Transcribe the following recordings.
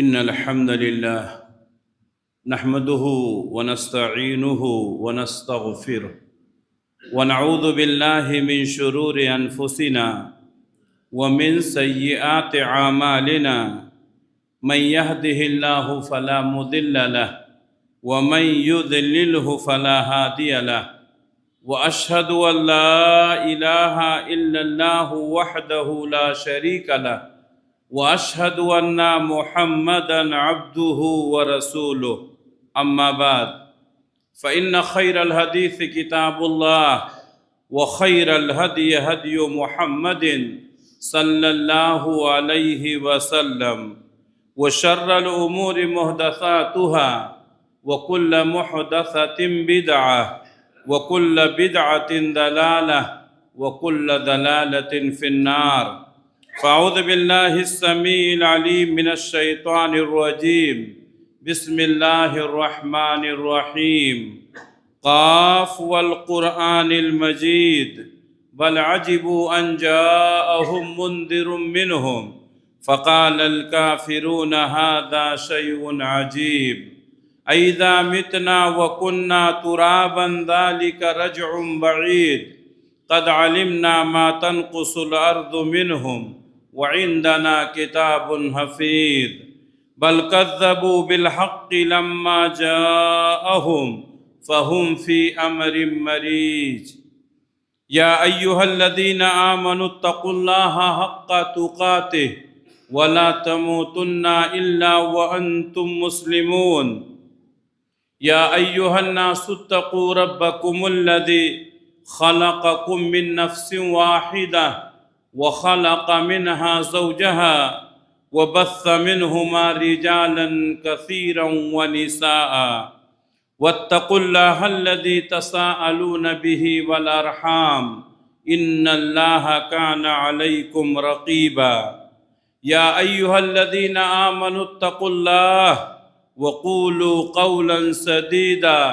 إن الحمد لله نحمده ونستعينه ونستغفره ونعوذ بالله من شرور أنفسنا ومن سيئات أعمالنا من يهده الله فلا مضل له ومن يضلله فلا هادي له وأشهد أن لا إله إلا الله وحده لا شريك له وأشهد أن محمدًا عبده ورسوله أما بعد فإن خير الحديث كتاب الله وخير الهدي هدي محمد صلى الله عليه وسلم وشر الأمور محدثاتها وكل محدثة بدعة وكل بدعة ضلالة وكل ضلالة في النار فأعوذ بالله السميع العليم من الشيطان الرجيم بسم الله الرحمن الرحيم قاف والقرآن المجيد بل عجبوا أن جاءهم منذر منهم فقال الكافرون هذا شيء عجيب أإذا متنا وكنا ترابا ذلك رجع بعيد قد علمنا ما تنقص الأرض منهم وعندنا كتاب حفيظ بل كذبوا بالحق لما جاءهم فهم في أمر مريج يا أيها الذين آمنوا اتقوا الله حق تقاته ولا تموتن إلا وأنتم مسلمون يا أيها الناس اتقوا ربكم الذي خلقكم من نفس واحدة وخلق منها زوجها وبث منهما رجالا كثيرا ونساء واتقوا الله الذي تساءلون به والأرحام إن الله كان عليكم رقيبا يا أيها الذين آمنوا اتقوا الله وقولوا قولا سديدا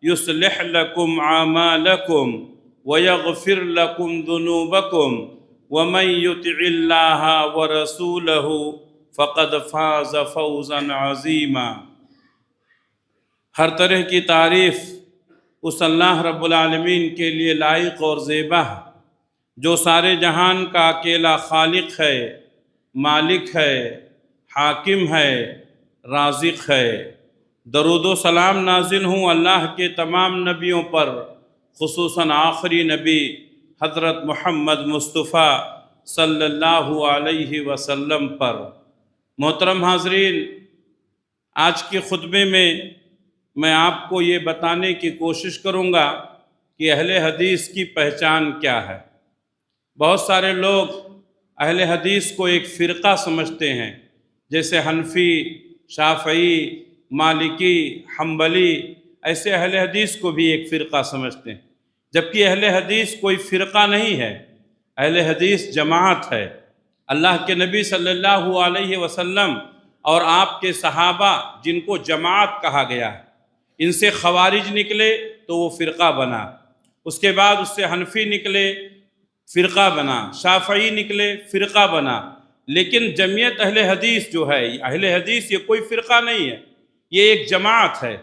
يصلح لكم أعمالكم ويغفر لكم ذنوبكم ومن يطع الله ورسوله فقد فاز فوزا عظیما۔ ہر طرح کی تعریف اس اللہ رب العالمین کے لیے لائق اور زیبا ہے جو سارے جہان کا اکیلا خالق ہے، مالک ہے، حاکم ہے، رازق ہے۔ درود و سلام نازل ہوں اللہ کے تمام نبیوں پر، خصوصاً آخری نبی حضرت محمد مصطفیٰ صلی اللہ علیہ وسلم پر۔ محترم حاضرین، آج کے خطبے میں آپ کو یہ بتانے کی کوشش کروں گا کہ اہل حدیث کی پہچان کیا ہے۔ بہت سارے لوگ اہل حدیث کو ایک فرقہ سمجھتے ہیں، جیسے حنفی، شافعی، مالکی، حنبلی، ایسے اہل حدیث کو بھی ایک فرقہ سمجھتے ہیں، جبکہ اہل حدیث کوئی فرقہ نہیں ہے، اہل حدیث جماعت ہے۔ اللہ کے نبی صلی اللہ علیہ وسلم اور آپ کے صحابہ جن کو جماعت کہا گیا ہے، ان سے خوارج نکلے تو وہ فرقہ بنا، اس کے بعد اس سے حنفی نکلے فرقہ بنا، شافعی نکلے فرقہ بنا، لیکن جمعیت اہل حدیث جو ہے، اہل حدیث یہ کوئی فرقہ نہیں ہے، یہ ایک جماعت ہے۔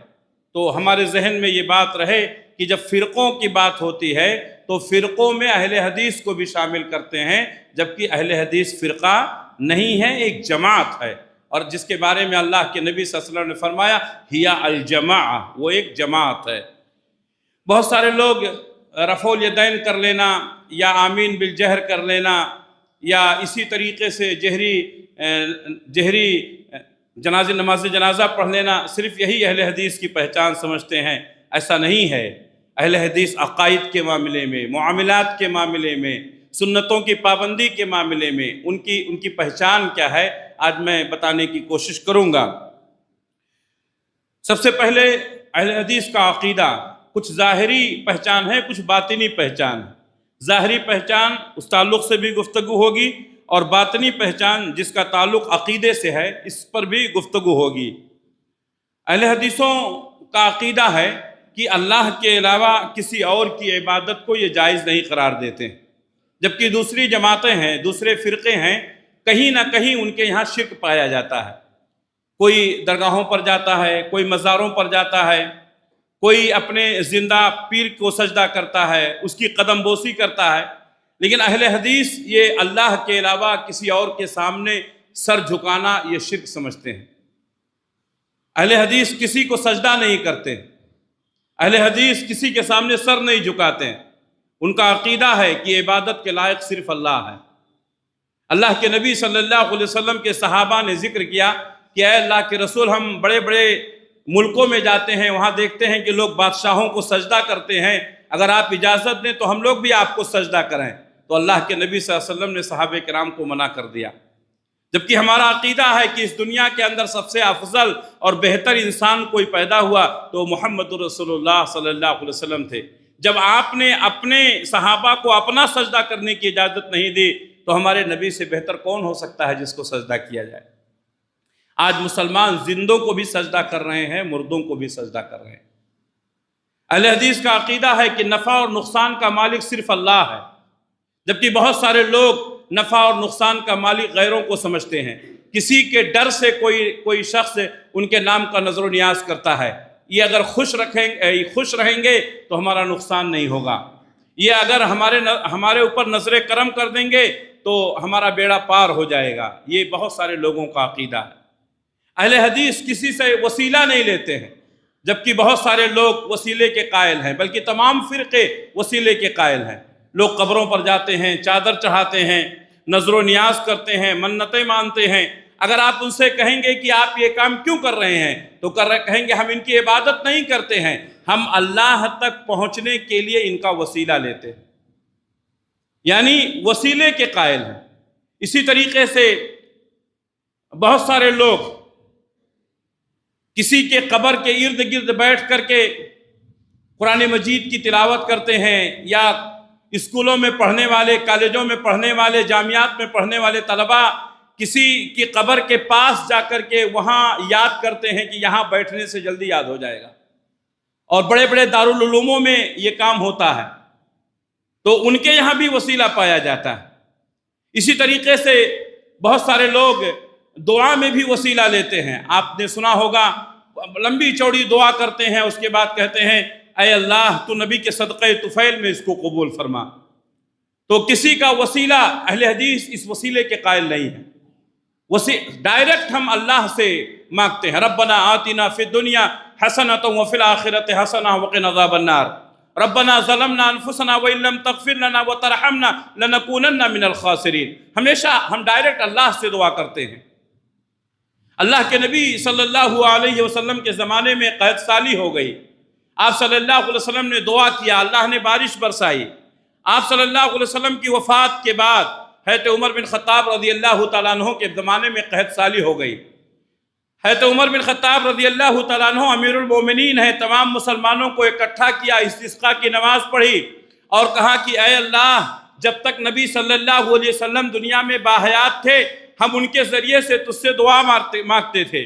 تو ہمارے ذہن میں یہ بات رہے کہ جب فرقوں کی بات ہوتی ہے تو فرقوں میں اہل حدیث کو بھی شامل کرتے ہیں، جبکہ اہل حدیث فرقہ نہیں ہے، ایک جماعت ہے، اور جس کے بارے میں اللہ کے نبی صلی اللہ علیہ وسلم نے فرمایا ہیا الجماع، وہ ایک جماعت ہے۔ بہت سارے لوگ رفع الیدین کر لینا یا آمین بالجہر کر لینا یا اسی طریقے سے جہری نماز جنازہ پڑھ لینا، صرف یہی اہل حدیث کی پہچان سمجھتے ہیں۔ ایسا نہیں ہے۔ اہل حدیث عقائد کے معاملے میں، معاملات کے معاملے میں، سنتوں کی پابندی کے معاملے میں ان کی پہچان کیا ہے، آج میں بتانے کی کوشش کروں گا۔ سب سے پہلے اہل حدیث کا عقیدہ، کچھ ظاہری پہچان ہے، کچھ باطنی پہچان ہے۔ ظاہری پہچان اس تعلق سے بھی گفتگو ہوگی، اور باطنی پہچان جس کا تعلق عقیدے سے ہے اس پر بھی گفتگو ہوگی۔ اہل حدیثوں کا عقیدہ ہے کہ اللہ کے علاوہ کسی اور کی عبادت کو یہ جائز نہیں قرار دیتے، جبکہ دوسری جماعتیں ہیں، دوسرے فرقے ہیں، کہیں نہ کہیں ان کے یہاں شرک پایا جاتا ہے۔ کوئی درگاہوں پر جاتا ہے، کوئی مزاروں پر جاتا ہے، کوئی اپنے زندہ پیر کو سجدہ کرتا ہے، اس کی قدم بوسی کرتا ہے، لیکن اہل حدیث یہ اللہ کے علاوہ کسی اور کے سامنے سر جھکانا یہ شرک سمجھتے ہیں۔ اہل حدیث کسی کو سجدہ نہیں کرتے، اہل حدیث کسی کے سامنے سر نہیں جھکاتے ہیں۔ ان کا عقیدہ ہے کہ عبادت کے لائق صرف اللہ ہے۔ اللہ کے نبی صلی اللہ علیہ وسلم کے صحابہ نے ذکر کیا کہ اے اللہ کے رسول، ہم بڑے بڑے ملکوں میں جاتے ہیں، وہاں دیکھتے ہیں کہ لوگ بادشاہوں کو سجدہ کرتے ہیں، اگر آپ اجازت دیں تو ہم لوگ بھی آپ کو سجدہ کریں۔ تو اللہ کے نبی صلی اللہ علیہ وسلم نے صحابہ کرام کو منع کر دیا، جبکہ ہمارا عقیدہ ہے کہ اس دنیا کے اندر سب سے افضل اور بہتر انسان کوئی پیدا ہوا تو محمد رسول اللہ صلی اللہ علیہ وسلم تھے۔ جب آپ نے اپنے صحابہ کو اپنا سجدہ کرنے کی اجازت نہیں دی تو ہمارے نبی سے بہتر کون ہو سکتا ہے جس کو سجدہ کیا جائے؟ آج مسلمان زندوں کو بھی سجدہ کر رہے ہیں، مردوں کو بھی سجدہ کر رہے ہیں۔ اہل حدیث کا عقیدہ ہے کہ نفع اور نقصان کا مالک صرف اللہ ہے، جبکہ بہت سارے لوگ نفع اور نقصان کا مالک غیروں کو سمجھتے ہیں۔ کسی کے ڈر سے کوئی شخص ان کے نام کا نظر و نیاز کرتا ہے، یہ اگر خوش رہیں گے تو ہمارا نقصان نہیں ہوگا، یہ اگر ہمارے اوپر نظر کرم کر دیں گے تو ہمارا بیڑا پار ہو جائے گا۔ یہ بہت سارے لوگوں کا عقیدہ ہے۔ اہل حدیث کسی سے وسیلہ نہیں لیتے ہیں، جبکہ بہت سارے لوگ وسیلے کے قائل ہیں، بلکہ تمام فرقے وسیلے کے قائل ہیں۔ لوگ قبروں پر جاتے ہیں، چادر چڑھاتے ہیں، نظر و نیاز کرتے ہیں، منتیں مانتے ہیں۔ اگر آپ ان سے کہیں گے کہ آپ یہ کام کیوں کر رہے ہیں تو کہیں گے ہم ان کی عبادت نہیں کرتے ہیں، ہم اللہ تک پہنچنے کے لیے ان کا وسیلہ لیتے ہیں، یعنی وسیلے کے قائل ہیں۔ اسی طریقے سے بہت سارے لوگ کسی کے قبر کے ارد گرد بیٹھ کر کے قرآن مجید کی تلاوت کرتے ہیں، یا اسکولوں میں پڑھنے والے، کالجوں میں پڑھنے والے، جامعات میں پڑھنے والے طلباء کسی کی قبر کے پاس جا کر کے وہاں یاد کرتے ہیں کہ یہاں بیٹھنے سے جلدی یاد ہو جائے گا، اور بڑے بڑے دارالعلوموں میں یہ کام ہوتا ہے، تو ان کے یہاں بھی وسیلہ پایا جاتا ہے۔ اسی طریقے سے بہت سارے لوگ دعا میں بھی وسیلہ لیتے ہیں۔ آپ نے سنا ہوگا لمبی چوڑی دعا کرتے ہیں، اس کے بعد کہتے ہیں اے اللہ تو نبی کے صدقہ طفیل میں اس کو قبول فرما۔ تو کسی کا وسیلہ، اہل حدیث اس وسیلے کے قائل نہیں ہے۔ ڈائریکٹ ہم اللہ سے مانگتے ہیں، ربنا آتنا فی الدنیا حسنۃ وفی الآخرۃ حسنۃ وقنا عذاب النار، ربنا ظلمنا انفسنا وان لم تغفر لنا وترحمنا لنکونن من الخاسرین۔ ہمیشہ ہم ڈائریکٹ اللہ سے دعا کرتے ہیں۔ اللہ کے نبی صلی اللہ علیہ وسلم کے زمانے میں قحط سالی ہو گئی، آپ صلی اللہ علیہ وسلم نے دعا کیا، اللہ نے بارش برسائی۔ آپ صلی اللہ علیہ وسلم کی وفات کے بعد حضرت عمر بن خطاب رضی اللہ تعالیٰ عنہ کے زمانے میں قحط سالی ہو گئی۔ حضرت عمر بن خطاب رضی اللہ تعالیٰ عنہ امیر المومنین ہیں، تمام مسلمانوں کو اکٹھا کیا، استسقاء کی نماز پڑھی اور کہا کہ اے اللہ، جب تک نبی صلی اللہ علیہ وسلم دنیا میں باحیات تھے ہم ان کے ذریعے سے تجھ سے دعا مانگتے تھے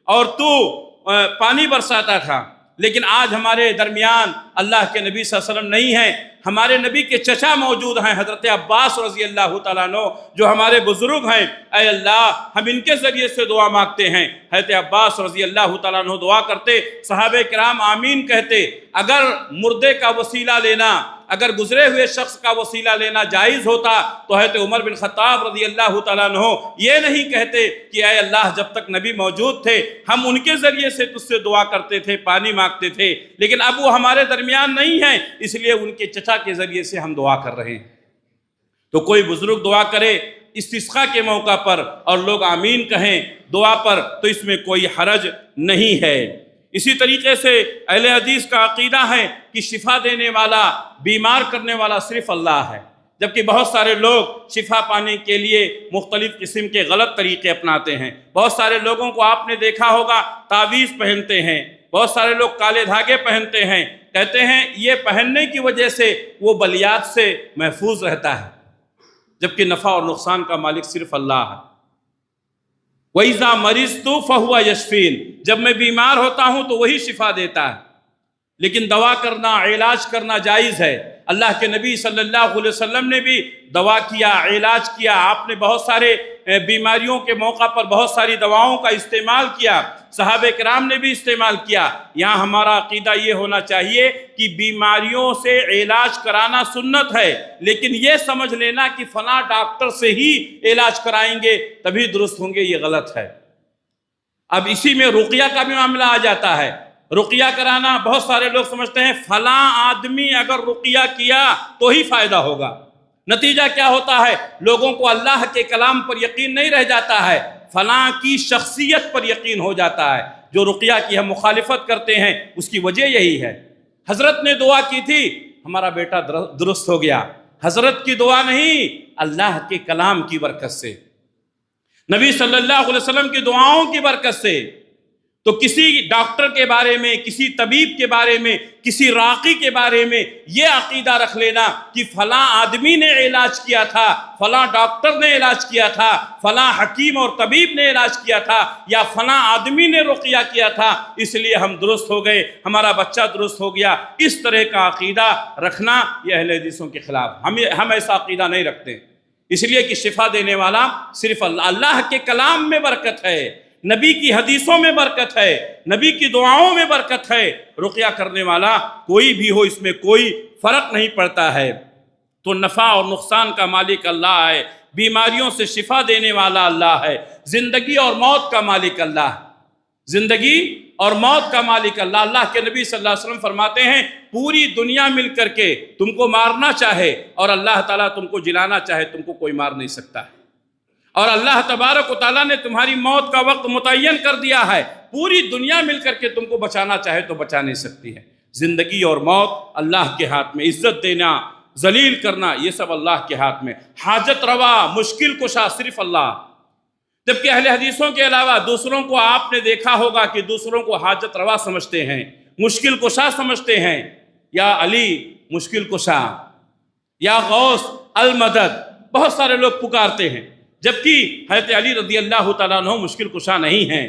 اور تو پانی برساتا تھا، لیکن آج ہمارے درمیان اللہ کے نبی صلی اللہ علیہ وسلم نہیں ہیں، ہمارے نبی کے چچا موجود ہیں حضرت عباس رضی اللہ تعالیٰ عنہ جو ہمارے بزرگ ہیں، اے اللہ ہم ان کے ذریعے سے دعا مانگتے ہیں۔ حضرت عباس رضی اللہ تعالیٰ عنہ دعا کرتے، صحابہ کرام آمین کہتے۔ اگر مردے کا وسیلہ لینا، اگر گزرے ہوئے شخص کا وسیلہ لینا جائز ہوتا تو حضرت عمر بن خطاب رضی اللہ تعالیٰ عنہ یہ نہیں کہتے کہ اے اللہ جب تک نبی موجود تھے ہم ان کے ذریعے سے تجھ سے دعا کرتے تھے، پانی مانگتے تھے، لیکن اب وہ ہمارے درمیان نہیں ہیں اس لیے ان کے چچا کے ذریعے سے ہم دعا کر رہے ہیں۔ تو کوئی بزرگ دعا کرے استسقاء کے موقع پر اور لوگ آمین کہیں دعا پر تو اس میں کوئی حرج نہیں ہے۔ اسی طریقے سے اہل حدیث کا عقیدہ ہے کہ شفا دینے والا، بیمار کرنے والا صرف اللہ ہے، جبکہ بہت سارے لوگ شفا پانے کے لیے مختلف قسم کے غلط طریقے اپناتے ہیں۔ بہت سارے لوگوں کو آپ نے دیکھا ہوگا تعویذ پہنتے ہیں، بہت سارے لوگ کالے دھاگے پہنتے ہیں، کہتے ہیں یہ پہننے کی وجہ سے وہ بلیات سے محفوظ رہتا ہے، جبکہ نفع اور نقصان کا مالک صرف اللہ ہے۔ وَإِذَا مَرِضْتُ فَهُوَ يَشْفِينِ، جب میں بیمار ہوتا ہوں تو وہی شفا دیتا ہے، لیکن دوا کرنا، علاج کرنا جائز ہے۔ اللہ کے نبی صلی اللہ علیہ وسلم نے بھی دوا کیا، علاج کیا، آپ نے بہت سارے بیماریوں کے موقع پر بہت ساری دواؤں کا استعمال کیا، صحابہ کرام نے بھی استعمال کیا۔ یہاں ہمارا عقیدہ یہ ہونا چاہیے کہ بیماریوں سے علاج کرانا سنت ہے، لیکن یہ سمجھ لینا کہ فلاں ڈاکٹر سے ہی علاج کرائیں گے تبھی درست ہوں گے، یہ غلط ہے۔ اب اسی میں رقیہ کا بھی معاملہ آ جاتا ہے۔ رقیہ کرانا بہت سارے لوگ سمجھتے ہیں فلاں آدمی اگر رقیہ کیا تو ہی فائدہ ہوگا۔ نتیجہ کیا ہوتا ہے؟ لوگوں کو اللہ کے کلام پر یقین نہیں رہ جاتا ہے، فلاں کی شخصیت پر یقین ہو جاتا ہے۔ جو رقیہ کی ہم مخالفت کرتے ہیں اس کی وجہ یہی ہے۔ حضرت نے دعا کی تھی، ہمارا بیٹا درست ہو گیا، حضرت کی دعا نہیں، اللہ کے کلام کی برکت سے، نبی صلی اللہ علیہ وسلم کی دعاؤں کی برکت سے۔ تو کسی ڈاکٹر کے بارے میں، کسی طبیب کے بارے میں، کسی راقی کے بارے میں یہ عقیدہ رکھ لینا کہ فلاں آدمی نے علاج کیا تھا، فلاں ڈاکٹر نے علاج کیا تھا، فلاں حکیم اور طبیب نے علاج کیا تھا، یا فلاں آدمی نے رقیہ کیا تھا اس لیے ہم درست ہو گئے، ہمارا بچہ درست ہو گیا، اس طرح کا عقیدہ رکھنا یہ اہل حدیثوں کے خلاف۔ ہم ایسا عقیدہ نہیں رکھتے، اس لیے کہ شفا دینے والا صرف اللہ کے کلام میں برکت ہے، نبی کی حدیثوں میں برکت ہے، نبی کی دعاؤں میں برکت ہے۔ رقیہ کرنے والا کوئی بھی ہو، اس میں کوئی فرق نہیں پڑتا ہے۔ تو نفع اور نقصان کا مالک اللہ ہے، بیماریوں سے شفا دینے والا اللہ ہے، زندگی اور موت کا مالک اللہ ہے، زندگی اور موت کا مالک اللہ۔ اللہ کے نبی صلی اللہ علیہ وسلم فرماتے ہیں پوری دنیا مل کر کے تم کو مارنا چاہے اور اللہ تعالیٰ تم کو جلانا چاہے، تم کو کوئی مار نہیں سکتا ہے، اور اللہ تبارک و تعالیٰ نے تمہاری موت کا وقت متعین کر دیا ہے، پوری دنیا مل کر کے تم کو بچانا چاہے تو بچا نہیں سکتی ہے۔ زندگی اور موت اللہ کے ہاتھ میں، عزت دینا، ذلیل کرنا، یہ سب اللہ کے ہاتھ میں۔ حاجت روا، مشکل کشا صرف اللہ۔ جبکہ اہل حدیثوں کے علاوہ دوسروں کو آپ نے دیکھا ہوگا کہ دوسروں کو حاجت روا سمجھتے ہیں، مشکل کشا سمجھتے ہیں، یا علی مشکل کشا، یا غوث المدد، بہت سارے لوگ پکارتے ہیں، جبکہ حضرت علی رضی اللہ تعالیٰ عنہ مشکل کشا نہیں ہیں،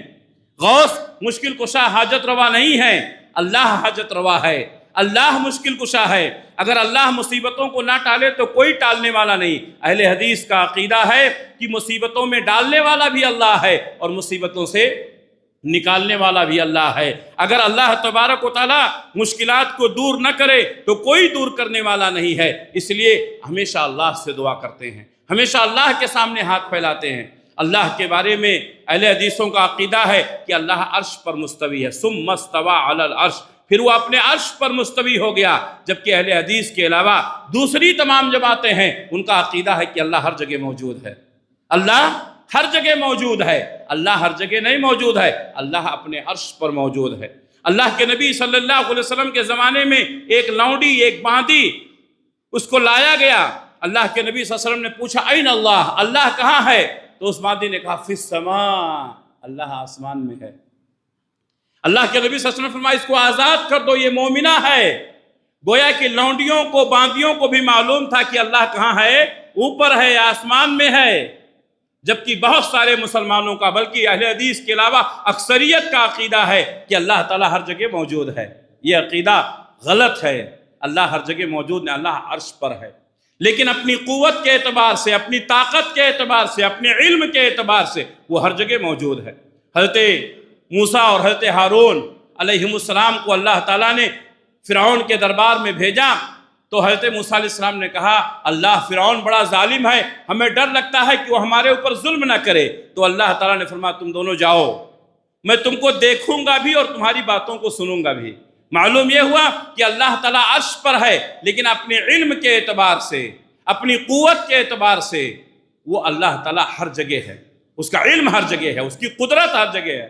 غوث مشکل کشا حاجت روا نہیں ہے، اللہ حاجت روا ہے، اللہ مشکل کشا ہے۔ اگر اللہ مصیبتوں کو نہ ٹالے تو کوئی ٹالنے والا نہیں۔ اہل حدیث کا عقیدہ ہے کہ مصیبتوں میں ڈالنے والا بھی اللہ ہے اور مصیبتوں سے نکالنے والا بھی اللہ ہے۔ اگر اللہ تبارک و تعالیٰ مشکلات کو دور نہ کرے تو کوئی دور کرنے والا نہیں ہے۔ اس لیے ہمیشہ اللہ سے دعا کرتے ہیں، ہمیشہ اللہ کے سامنے ہاتھ پھیلاتے ہیں۔ اللہ کے بارے میں اہل حدیثوں کا عقیدہ ہے کہ اللہ عرش پر مستوی ہے، ثم استوى علی العرش، پھر وہ اپنے عرش پر مستوی ہو گیا۔ جبکہ اہل حدیث کے علاوہ دوسری تمام جماعتیں ہیں، ان کا عقیدہ ہے کہ اللہ ہر جگہ موجود ہے، اللہ ہر جگہ موجود ہے۔ اللہ ہر جگہ نہیں موجود ہے، اللہ اپنے عرش پر موجود ہے۔ اللہ کے نبی صلی اللہ علیہ وسلم کے زمانے میں ایک لونڈی، ایک باندی، اس کو لایا گیا۔ اللہ کے نبی صلی اللہ علیہ وسلم نے پوچھا این اللہ، اللہ کہاں ہے؟ تو اس باندی نے کہا فی السماء، اللہ آسمان میں ہے۔ اللہ کے نبی صلی اللہ علیہ وسلم نے فرمایا اس کو آزاد کر دو، یہ مومنہ ہے۔ گویا کہ لونڈیوں کو، باندیوں کو بھی معلوم تھا کہ اللہ کہاں ہے، اوپر ہے، آسمان میں ہے۔ جبکہ بہت سارے مسلمانوں کا، بلکہ اہل حدیث کے علاوہ اکثریت کا عقیدہ ہے کہ اللہ تعالیٰ ہر جگہ موجود ہے۔ یہ عقیدہ غلط ہے۔ اللہ ہر جگہ موجود نہیں، اللہ عرش پر ہے، لیکن اپنی قوت کے اعتبار سے، اپنی طاقت کے اعتبار سے، اپنے علم کے اعتبار سے وہ ہر جگہ موجود ہے۔ حضرت موسیٰ اور حضرت ہارون علیہ السلام کو اللہ تعالیٰ نے فرعون کے دربار میں بھیجا تو حضرت موسیٰ علیہ السلام نے کہا اللہ فرعون بڑا ظالم ہے، ہمیں ڈر لگتا ہے کہ وہ ہمارے اوپر ظلم نہ کرے۔ تو اللہ تعالیٰ نے فرمایا تم دونوں جاؤ، میں تم کو دیکھوں گا بھی اور تمہاری باتوں کو سنوں گا بھی۔ معلوم یہ ہوا کہ اللہ تعالیٰ عرش پر ہے، لیکن اپنے علم کے اعتبار سے، اپنی قوت کے اعتبار سے وہ اللہ تعالیٰ ہر جگہ ہے، اس کا علم ہر جگہ ہے، اس کی قدرت ہر جگہ ہے۔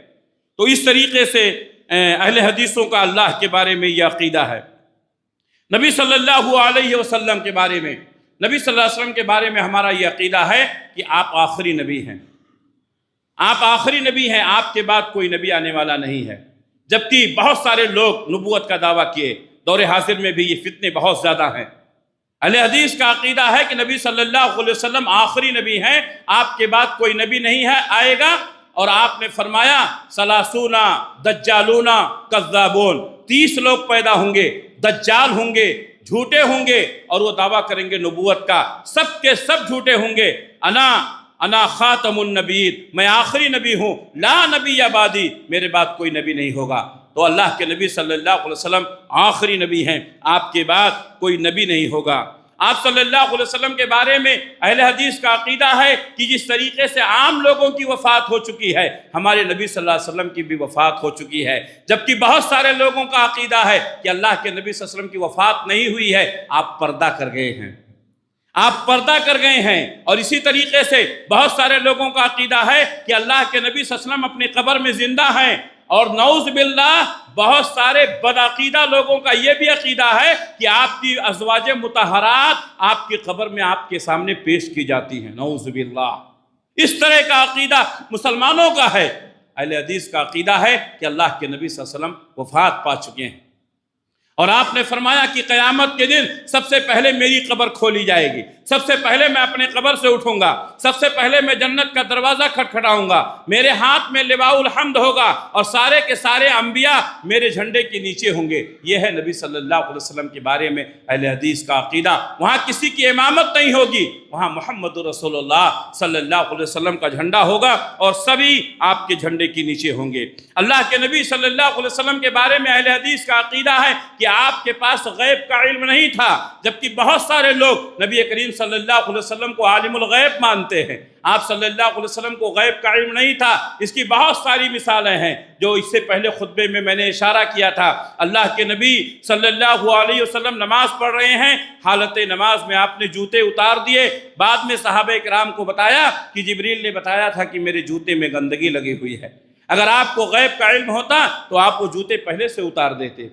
تو اس طریقے سے اہل حدیثوں کا اللہ کے بارے میں یہ عقیدہ ہے۔ نبی صلی اللہ علیہ وسلم کے بارے میں، نبی صلی اللہ علیہ وسلم کے بارے میں ہمارا یہ عقیدہ ہے کہ آپ آخری نبی ہیں، آپ آخری نبی ہیں، آپ کے بعد کوئی نبی آنے والا نہیں ہے۔ جبکہ بہت سارے لوگ نبوت کا دعویٰ کیے، دور حاضر میں بھی یہ فتنے بہت زیادہ ہیں۔ اہل حدیث کا عقیدہ ہے کہ نبی صلی اللہ علیہ وسلم آخری نبی ہیں، آپ کے بعد کوئی نبی نہیں ہے آئے گا، اور آپ نے فرمایا سلاسون دجالون کذابون، 30 لوگ پیدا ہوں گے، دجال ہوں گے، جھوٹے ہوں گے اور وہ دعویٰ کریں گے نبوت کا، سب کے سب جھوٹے ہوں گے۔ انا خاتم النبیین، میں آخری نبی ہوں، لا نبی بعدی، میرے بعد کوئی نبی نہیں ہوگا۔ تو اللہ کے نبی صلی اللہ علیہ وسلم آخری نبی ہیں، آپ کے بعد کوئی نبی نہیں ہوگا۔ آپ صلی اللہ علیہ وسلم کے بارے میں اہل حدیث کا عقیدہ ہے کہ جس طریقے سے عام لوگوں کی وفات ہو چکی ہے، ہمارے نبی صلی اللہ علیہ وسلم کی بھی وفات ہو چکی ہے، جبکہ بہت سارے لوگوں کا عقیدہ ہے کہ اللہ کے نبی صلی اللہ علیہ وسلم کی وفات نہیں ہوئی ہے، آپ پردہ کر گئے ہیں، آپ پردہ کر گئے ہیں۔ اور اسی طریقے سے بہت سارے لوگوں کا عقیدہ ہے کہ اللہ کے نبی صلی اللہ علیہ وسلم اپنی قبر میں زندہ ہیں، اور نعوذ باللہ بہت سارے بدعقیدہ لوگوں کا یہ بھی عقیدہ ہے کہ آپ کی ازواج مطہرات آپ کی قبر میں آپ کے سامنے پیش کی جاتی ہیں، نعوذ باللہ۔ اس طرح کا عقیدہ مسلمانوں کا ہے۔ اہل حدیث کا عقیدہ ہے کہ اللہ کے نبی صلی اللہ علیہ وسلم وفات پا چکے ہیں، اور آپ نے فرمایا کہ قیامت کے دن سب سے پہلے میری قبر کھولی جائے گی، سب سے پہلے میں اپنے قبر سے اٹھوں گا، سب سے پہلے میں جنت کا دروازہ کھٹکھٹاؤں گا، میرے ہاتھ میں لواء الحمد ہوگا، اور سارے کے سارے انبیاء میرے جھنڈے کے نیچے ہوں گے۔ یہ ہے نبی صلی اللہ علیہ وسلم کے بارے میں اہل حدیث کا عقیدہ۔ وہاں کسی کی امامت نہیں ہوگی، وہاں محمد رسول اللہ صلی اللہ علیہ وسلم کا جھنڈا ہوگا، اور سبھی آپ کے جھنڈے کے نیچے ہوں گے۔ اللہ کے نبی صلی اللہ علیہ وسلم کے بارے میں اہل حدیث کا عقیدہ ہے کہ آپ کے پاس غیب کا علم نہیں تھا، جبکہ بہت سارے لوگ نبی کریم صلی اللہ علیہ وسلم کو عالم الغیب مانتے ہیں۔ آپ صلی اللہ علیہ وسلم کو غیب کا علم نہیں تھا۔ اس کی بہت ساری مثالیں ہیں جو اس سے پہلے خطبے میں نے اشارہ کیا تھا۔ اللہ کے نبی صلی اللہ علیہ وسلم نماز پڑھ رہے ہیں، حالت نماز میں آپ نے جوتے اتار دیے، بعد میں صحابہ کرام کو بتایا کہ جبریل نے بتایا تھا کہ میرے جوتے میں گندگی لگی ہوئی ہے۔ اگر آپ کو غیب کا علم ہوتا تو آپ وہ جوتے پہلے سے اتار دیتے۔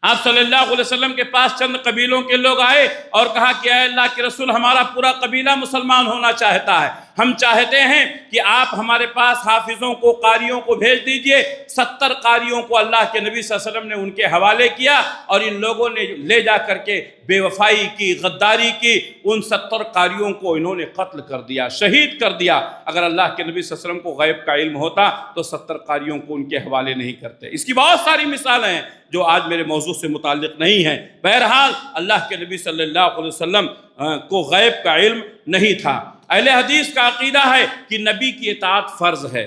آپ صلی اللہ علیہ وسلم کے پاس چند قبیلوں کے لوگ آئے اور کہا کہ اے اللہ کے رسول، ہمارا پورا قبیلہ مسلمان ہونا چاہتا ہے، ہم چاہتے ہیں کہ آپ ہمارے پاس حافظوں کو، قاریوں کو بھیج دیجئے۔ 70 قاریوں کو اللہ کے نبی صلی اللہ علیہ وسلم نے ان کے حوالے کیا، اور ان لوگوں نے لے جا کر کے بے وفائی کی، غداری کی، ان 70 قاریوں کو انہوں نے قتل کر دیا، شہید کر دیا۔ اگر اللہ کے نبی صلی اللہ علیہ وسلم کو غیب کا علم ہوتا تو 70 قاریوں کو ان کے حوالے نہیں کرتے۔ اس کی بہت ساری مثالیں ہیں جو آج میرے موضوع سے متعلق نہیں ہیں۔ بہرحال اللہ کے نبی صلی اللہ علیہ وسلم کو غیب کا علم نہیں تھا۔ اہل حدیث کا عقیدہ ہے کہ نبی کی اطاعت فرض ہے،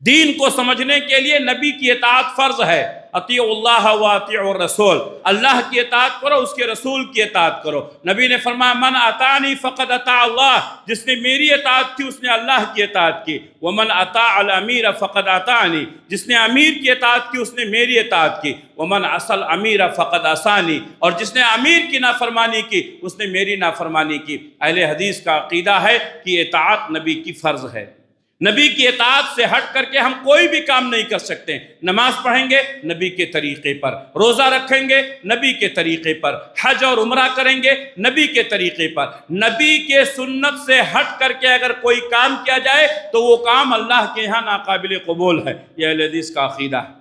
دین کو سمجھنے کے لیے نبی کی اطاعت فرض ہے۔ اطیعوا اللہ و اطیعوا الرسول، اللہ کی اطاعت کرو، اس کے رسول کی اطاعت کرو۔ نبی نے فرمایا من اطاعنی فقد اطاع اللہ، جس نے میری اطاعت کی اس نے اللہ کی اطاعت کی۔ ومن اطاع الامیر فقد اطاعنی، جس نے امیر کی اطاعت کی اس نے میری اطاعت کی۔ ومن عصى الامیر فقد عصانی، اور جس نے امیر کی نافرمانی کی اس نے میری نافرمانی کی۔ اہل حدیث کا عقیدہ ہے کہ اطاعت نبی کی فرض ہے۔ نبی کی اطاعت سے ہٹ کر کے ہم کوئی بھی کام نہیں کر سکتے۔ نماز پڑھیں گے نبی کے طریقے پر، روزہ رکھیں گے نبی کے طریقے پر، حج اور عمرہ کریں گے نبی کے طریقے پر۔ نبی کے سنت سے ہٹ کر کے اگر کوئی کام کیا جائے تو وہ کام اللہ کے ہاں ناقابل قبول ہے۔ یہ اہل حدیث کا عقیدہ ہے،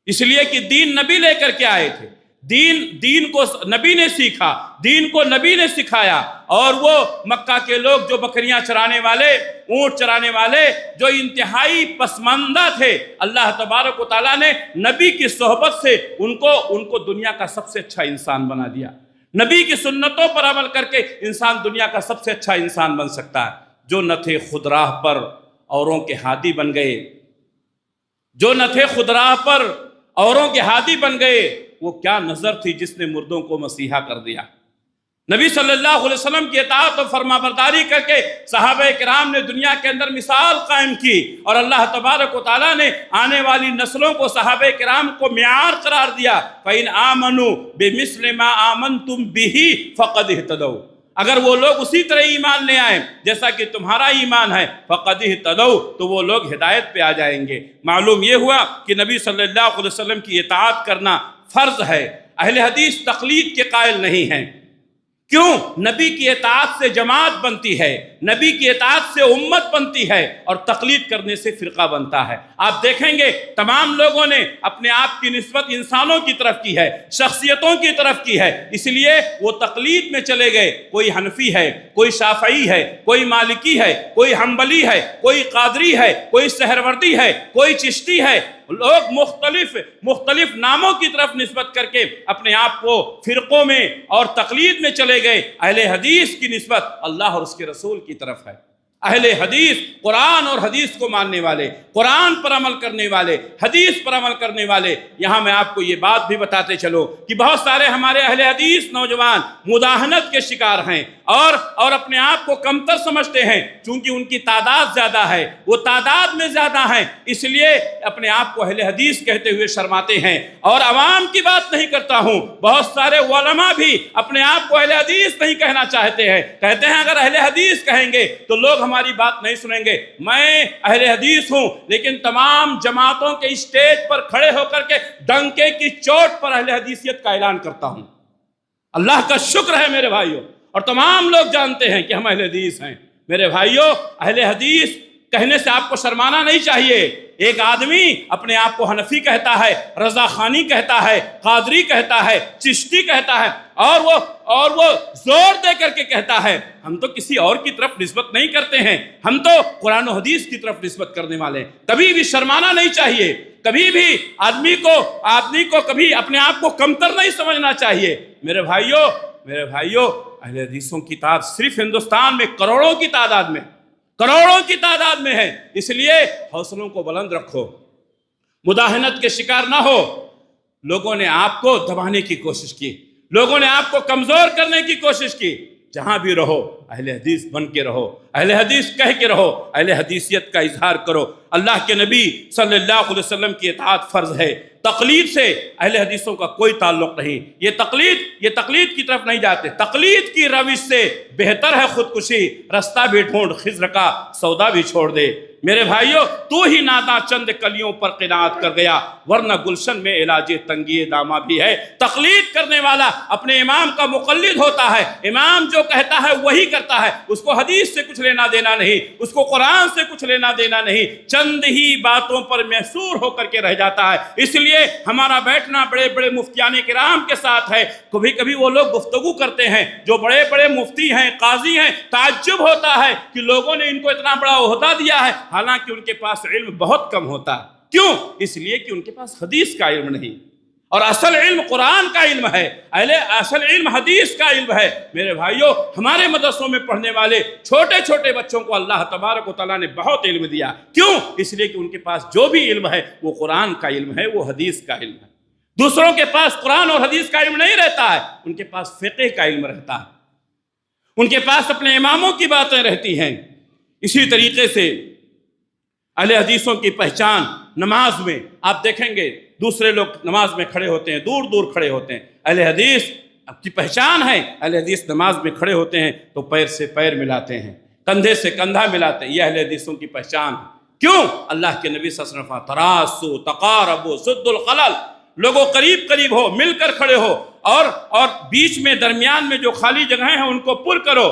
اس لیے کہ دین نبی لے کر کے آئے تھے، دین کو نبی نے سیکھا، دین کو نبی نے سکھایا۔ اور وہ مکہ کے لوگ جو بکریاں چرانے والے، اونٹ چرانے والے، جو انتہائی پسماندہ تھے، اللہ تبارک و تعالیٰ نے نبی کی صحبت سے ان کو دنیا کا سب سے اچھا انسان بنا دیا۔ نبی کی سنتوں پر عمل کر کے انسان دنیا کا سب سے اچھا انسان بن سکتا ہے۔ جو نہ تھے خود راہ پر اوروں کے ہادی بن گئے، جو نہ تھے خود راہ پر اوروں کے ہادی بن گئے، وہ کیا نظر تھی جس نے مردوں کو مسیحا کر دیا۔ نبی صلی اللہ علیہ وسلم کی اطاعت و فرما برداری کر کے صحابہ کرام نے دنیا کے اندر مثال قائم کی، اور اللہ تبارک و تعالیٰ نے آنے والی نسلوں کو، صحابہ کرام کو معیار قرار دیا۔ فَإِنْ آمَنُوا بِمِثْلِ مَا آمَنْتُمْ بِهِ فَقَدْ اهْتَدَوْا، اگر وہ لوگ اسی طرح ایمان لے آئیں جیسا کہ تمہارا ایمان ہے، فَقَدْ اهْتَدَوْا، تو وہ لوگ ہدایت پہ آ جائیں گے۔ معلوم یہ ہوا کہ نبی صلی اللہ علیہ وسلم کی اطاعت کرنا فرض ہے۔ اہل حدیث تقلید کے قائل نہیں ہیں۔ کیوں؟ نبی کی اطاعت سے جماعت بنتی ہے، نبی کی اطاعت سے امت بنتی ہے اور تقلید کرنے سے فرقہ بنتا ہے۔ آپ دیکھیں گے تمام لوگوں نے اپنے آپ کی نسبت انسانوں کی طرف کی ہے، شخصیتوں کی طرف کی ہے، اس لیے وہ تقلید میں چلے گئے۔ کوئی حنفی ہے، کوئی شافعی ہے، کوئی مالکی ہے، کوئی حنبلی ہے، کوئی قادری ہے، کوئی سہروردی ہے، کوئی چشتی ہے۔ لوگ مختلف ناموں کی طرف نسبت کر کے اپنے آپ کو فرقوں میں اور تقلید میں چلے گئے۔ اہل حدیث کی نسبت اللہ اور اس کے رسول کی طرف ہے۔ اہل حدیث قرآن اور حدیث کو ماننے والے، قرآن پر عمل کرنے والے، حدیث پر عمل کرنے والے۔ یہاں میں آپ کو یہ بات بھی بتاتے چلو کہ بہت سارے ہمارے اہل حدیث نوجوان مداہنت کے شکار ہیں اور اپنے آپ کو کمتر سمجھتے ہیں، چونکہ ان کی تعداد زیادہ ہے، وہ تعداد میں زیادہ ہیں، اس لیے اپنے آپ کو اہل حدیث کہتے ہوئے شرماتے ہیں۔ اور عوام کی بات نہیں کرتا ہوں، بہت سارے علماء بھی اپنے آپ کو اہل حدیث نہیں کہنا چاہتے ہیں، کہتے ہیں اگر اہل حدیث کہیں گے تو لوگ ہماری بات نہیں سنیں گے۔ میں اہل حدیث ہوں، لیکن تمام جماعتوں کے اسٹیج پر کھڑے ہو کر کے ڈنکے کی چوٹ پر اہل حدیثیت کا اعلان کرتا ہوں۔ اللہ کا شکر ہے میرے بھائیوں، اور تمام لوگ جانتے ہیں کہ ہم اہل حدیث ہیں۔ میرے بھائیوں، اہل حدیث کہنے سے آپ کو شرمانا نہیں چاہیے۔ ایک آدمی اپنے آپ کو حنفی کہتا ہے، رضا خانی کہتا ہے، قادری کہتا ہے، چشتی کہتا ہے، اور وہ زور دے کر کے کہتا ہے ہم تو کسی اور کی طرف نسبت نہیں کرتے ہیں، ہم تو قرآن و حدیث کی طرف نسبت کرنے والے ہیں۔ کبھی بھی شرمانا نہیں چاہیے، کبھی بھی آدمی کو کبھی اپنے آپ کو کمتر نہیں سمجھنا چاہیے۔ میرے بھائیوں، اہل حدیثوں کی تعداد صرف ہندوستان میں کروڑوں کی تعداد میں ہے، اس لیے حوصلوں کو بلند رکھو، مداہنت کے شکار نہ ہو۔ لوگوں نے آپ کو دبانے کی کوشش کی، لوگوں نے آپ کو کمزور کرنے کی کوشش کی۔ جہاں بھی رہو اہل حدیث بن کے رہو، اہل حدیث کہہ کے رہو، اہل حدیثیت کا اظہار کرو۔ اللہ کے نبی صلی اللہ علیہ وسلم کی اطاعت فرض ہے۔ تقلید سے اہل حدیثوں کا کوئی تعلق نہیں، یہ تقلید کی طرف نہیں جاتے۔ تقلید کی روش سے بہتر ہے خودکشی، رستہ بھی ڈھونڈ خضر کا سودا بھی چھوڑ دے۔ میرے بھائیوں، تو ہی نادا چند کلیوں پر قناعت کر گیا، ورنہ گلشن میں علاج تنگی دامہ بھی ہے۔ تقلید کرنے والا اپنے امام کا مقلد ہوتا ہے، امام جو کہتا ہے وہی کرتا ہے، اس کو حدیث سے کچھ لینا دینا نہیں، اس کو قرآن سے کچھ لینا دینا نہیں، چند ہی باتوں پر محصور ہو کر کے رہ جاتا ہے۔ اس لیے ہمارا بیٹھنا بڑے بڑے مفتیان کرام کے ساتھ ہے۔ کبھی کبھی وہ لوگ گفتگو کرتے ہیں جو بڑے بڑے مفتی ہیں، قاضی ہیں، تعجب ہوتا ہے کہ لوگوں نے ان کو اتنا بڑا عہدہ دیا ہے، حالانکہ ان کے پاس علم بہت کم ہوتا ہے۔ کیوں؟ اس لیے کہ ان کے پاس حدیث کا علم نہیں، اور اصل علم قرآن کا علم ہے، اصل علم حدیث کا علم ہے۔ میرے بھائیوں، ہمارے مدرسوں میں پڑھنے والے چھوٹے چھوٹے بچوں کو اللہ تبارک و تعالیٰ نے بہت علم دیا۔ کیوں؟ اس لیے کہ ان کے پاس جو بھی علم ہے وہ قرآن کا علم ہے، وہ حدیث کا علم ہے۔ دوسروں کے پاس قرآن اور حدیث کا علم نہیں رہتا ہے، ان کے پاس فقہ کا علم رہتا ہے، ان کے پاس اپنے اماموں کی باتیں رہتی ہیں۔ اسی طریقے سے اہل حدیثوں کی پہچان نماز میں آپ دیکھیں گے، دوسرے لوگ نماز میں کھڑے ہوتے ہیں، دور دور کھڑے ہوتے ہیں، اہل حدیث کی پہچان ہے، اہل حدیث نماز میں کھڑے ہوتے ہیں تو پیر سے پیر ملاتے ہیں، کندھے سے کندھا ملاتے ہیں، یہ اہل حدیثوں کی پہچان ہے۔ کیوں؟ اللہ کے نبی صلی اللہ علیہ وسلم تراسو تقاربو سد الخلل، لوگوں قریب قریب ہو، مل کر کھڑے ہو، اور بیچ میں درمیان میں جو خالی جگہیں ہیں ان کو پر کرو۔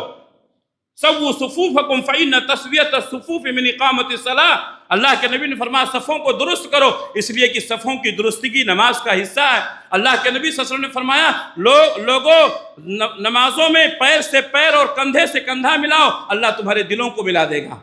سووا صفوفکم فإن تسویۃ الصفوف من اقامۃ الصلاۃ، اللہ کے نبی نے فرمایا صفوں کو درست کرو، اس لیے کہ صفوں کی درستگی نماز کا حصہ ہے۔ اللہ کے نبی صلی اللہ علیہ وسلم نے فرمایا لوگوں نمازوں میں پیر سے پیر اور کندھے سے کندھا ملاؤ، اللہ تمہارے دلوں کو ملا دے گا۔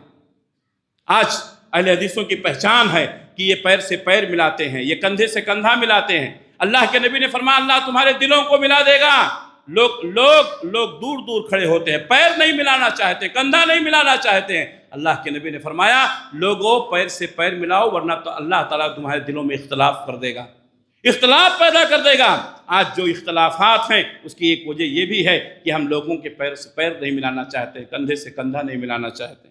آج اہل حدیثوں کی پہچان ہے کہ یہ پیر سے پیر ملاتے ہیں، یہ کندھے سے کندھا ملاتے ہیں۔ اللہ کے نبی نے فرمایا اللہ تمہارے دلوں کو ملا دے گا۔ لوگ دور دور کھڑے ہوتے ہیں، پیر نہیں ملانا چاہتے، کندھا نہیں ملانا چاہتے ہیں۔ اللہ کے نبی نے فرمایا لوگوں پیر سے پیر ملاؤ، ورنہ تو اللہ تعالیٰ تمہارے دلوں میں اختلاف کر دے گا، اختلاف پیدا کر دے گا۔ آج جو اختلافات ہیں اس کی ایک وجہ یہ بھی ہے کہ ہم لوگوں کے پیر سے پیر نہیں ملانا چاہتے، کندھے سے کندھا نہیں ملانا چاہتے۔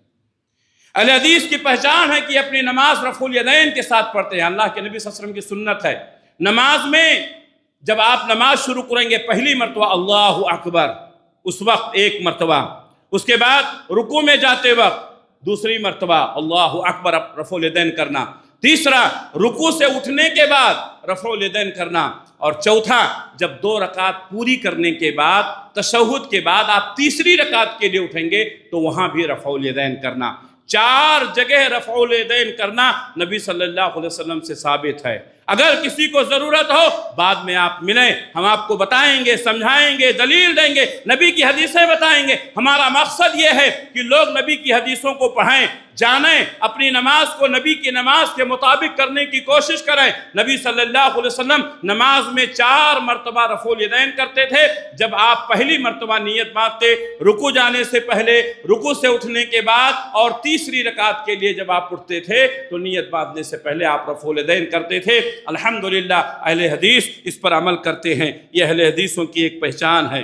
اہل حدیث کی پہچان ہے کہ اپنی نماز رفع الیدین کے ساتھ پڑھتے ہیں۔ اللہ کے نبی صلی اللہ علیہ وسلم کی سنت ہے، نماز میں جب آپ نماز شروع کریں گے پہلی مرتبہ اللہ اکبر، اس وقت ایک مرتبہ، اس کے بعد رکوع میں جاتے وقت دوسری مرتبہ اللہ اکبر رفع الیدین کرنا، تیسرا رکوع سے اٹھنے کے بعد رفع الیدین کرنا، اور چوتھا جب 2 رکعت پوری کرنے کے بعد تشہد کے بعد آپ تیسری رکعت کے لیے اٹھیں گے تو وہاں بھی رفع الیدین کرنا۔ 4 جگہ رفع الیدین کرنا نبی صلی اللہ علیہ وسلم سے ثابت ہے۔ اگر کسی کو ضرورت ہو بعد میں آپ ملیں، ہم آپ کو بتائیں گے، سمجھائیں گے، دلیل دیں گے، نبی کی حدیثیں بتائیں گے۔ ہمارا مقصد یہ ہے کہ لوگ نبی کی حدیثوں کو پڑھیں، جانیں، اپنی نماز کو نبی کی نماز کے مطابق کرنے کی کوشش کریں۔ نبی صلی اللہ علیہ وسلم نماز میں 4 مرتبہ رفع الیدین کرتے تھے۔ جب آپ پہلی مرتبہ نیت باندھتے رکوع جانے سے پہلے، رکوع سے اٹھنے کے بعد، اور تیسری رکعت کے لیے جب آپ اٹھتے تھے تو نیت باندھنے سے پہلے آپ رفع الیدین کرتے تھے۔ الحمدللہ اہل حدیث اس پر عمل کرتے ہیں، یہ اہل حدیثوں کی ایک پہچان ہے۔